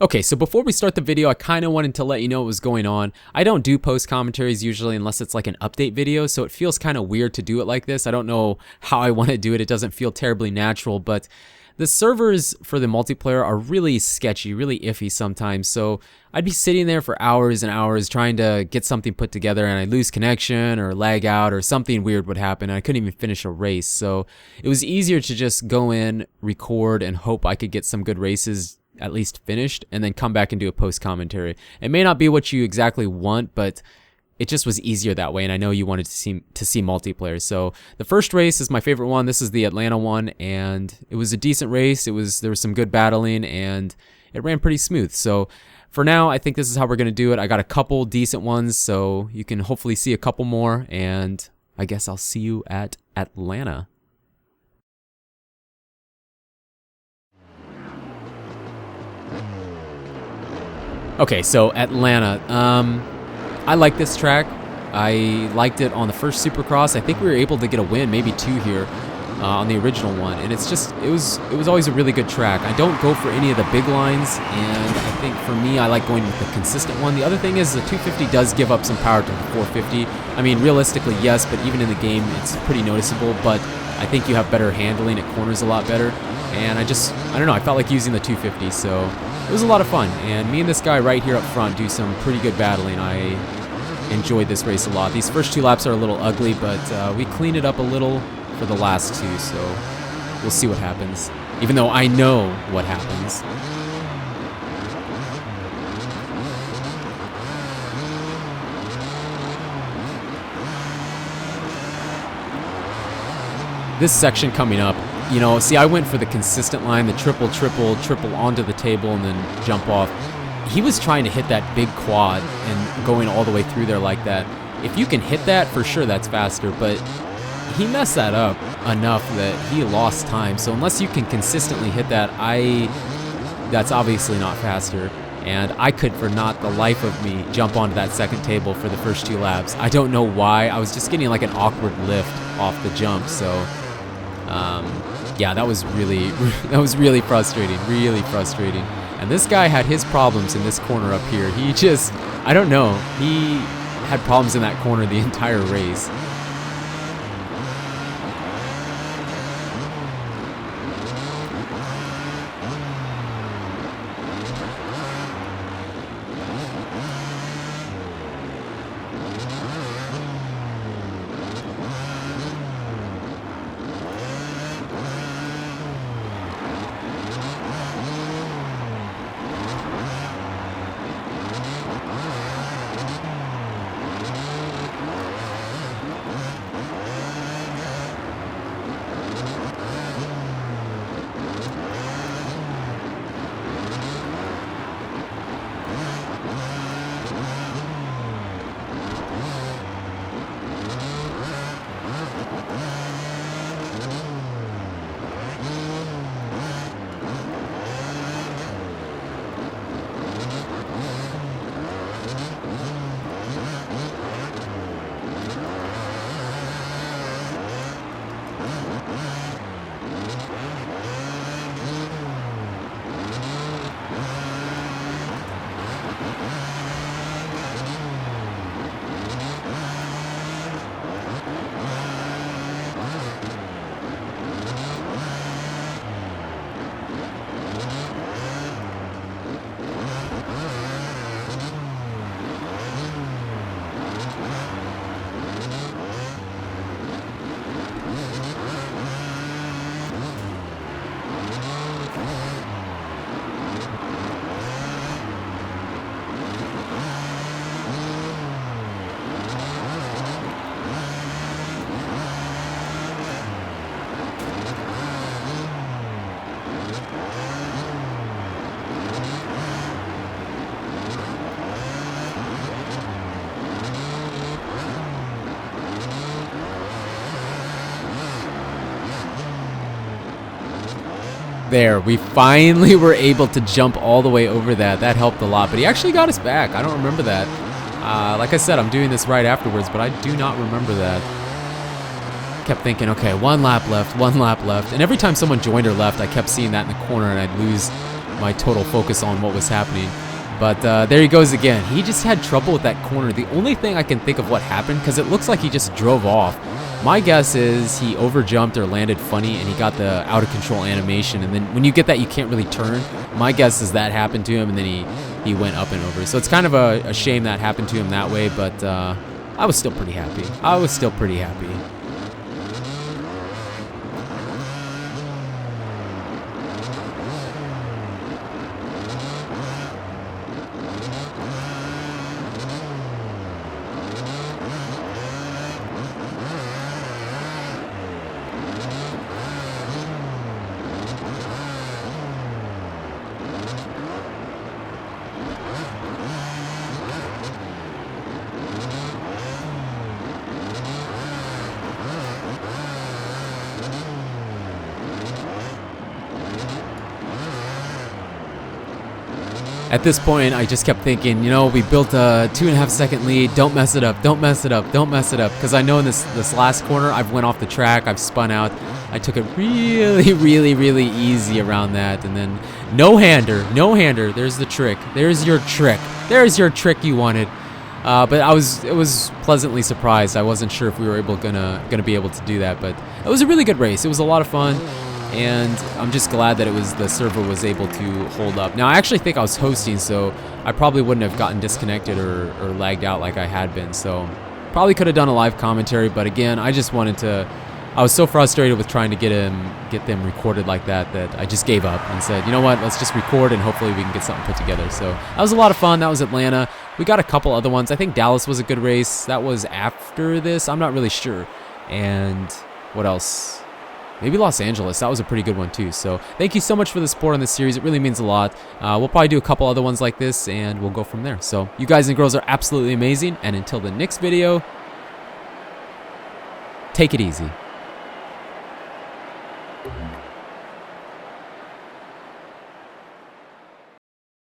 Okay, so before we start the video, I kind of wanted to let you know what was going on. I don't do post commentaries usually unless it's like an update video, so it feels kind of weird to do it like this. I don't know how I want to do it. It doesn't feel terribly natural, but the servers for the multiplayer are really sketchy, really iffy sometimes. So I'd be sitting there for hours and hours trying to get something put together, and I'd lose connection or lag out or something weird would happen, and I couldn't even finish a race. So it was easier to just go in, record, and hope I could get some good races at least finished, and then come back and do a post commentary. It may not be what you exactly want, but it just was easier that way, and I know you wanted to see multiplayer. So the first race is my favorite one. This is the Atlanta one, and it was a decent race. There was some good battling, and it ran pretty smooth. So for now, I think this is how we're gonna do it. I got a couple decent ones, so you can hopefully see a couple more, and I guess I'll see you at Atlanta. Okay, so Atlanta. I like this track. I liked it on the first Supercross. I think we were able to get a win, maybe two here on the original one. And it's just, it was always a really good track. I don't go for any of the big lines, and I think for me, I like going with the consistent one. The other thing is the 250 does give up some power to the 450. I mean, realistically, yes, but even in the game, it's pretty noticeable. But I think you have better handling at corners, a lot better. And I don't know, I felt like using the 250, so it was a lot of fun. And me and this guy right here up front do some pretty good battling. I enjoyed this race a lot. These first two laps are a little ugly, but we cleaned it up a little for the last two, so we'll see what happens, even though I know what happens. This section coming up, you know, see, I went for the consistent line, the triple onto the table and then jump off. He was trying to hit that big quad and going all the way through there like that. If you can hit that, for sure that's faster, but he messed that up enough that he lost time. So unless you can consistently hit that, that's obviously not faster. And I could, for not the life of me, jump onto that second table for the first two laps. I don't know why. I was just getting like an awkward lift off the jump, so yeah, that was really frustrating, really frustrating. And this guy had his problems in this corner up here. He just, I don't know, he had problems in that corner the entire race. There, we finally were able to jump all the way over that. That helped a lot, but he actually got us back. I don't remember that. Like I said, I'm doing this right afterwards, but I do not remember that. Kept thinking, okay, one lap left. And every time someone joined or left, I kept seeing that in the corner, and I'd my total focus on what was happening. But there he goes again. He just had trouble with that corner. The only thing I can think of what happened, because it looks like he just drove off. My guess is he overjumped or landed funny and he got the out of control animation. And then when you get that, you can't really turn. My guess is that happened to him and then he went up and over. So it's kind of a shame that happened to him that way, but I was still pretty happy. I was still pretty happy. At this point, I just kept thinking, you know, we built a 2.5-second lead. Don't mess it up. Don't mess it up. Don't mess it up. Because I know in this last corner, I've went off the track. I've spun out. I took it really, really, really easy around that. And then no-hander. No-hander. There's the trick. There's your trick. There's your trick you wanted. But it was pleasantly surprised. I wasn't sure if we were gonna be able to do that. But it was a really good race. It was a lot of fun. And I'm just glad that the server was able to hold up. Now, I actually think I was hosting, so I probably wouldn't have gotten disconnected or lagged out like I had been. So probably could have done a live commentary, but again, I just wanted to. I was so frustrated with trying to get them recorded like that I just gave up and said, you know what, let's just record and hopefully we can get something put together. So that was a lot of fun. That was Atlanta. We got a couple other ones. I think Dallas was a good race. That was after this. I'm not really sure. And what else? Maybe Los Angeles. That was a pretty good one too. So thank you so much for the support on this series. It really means a lot. We'll probably do a couple other ones like this and we'll go from there. So you guys and girls are absolutely amazing. And until the next video, take it easy.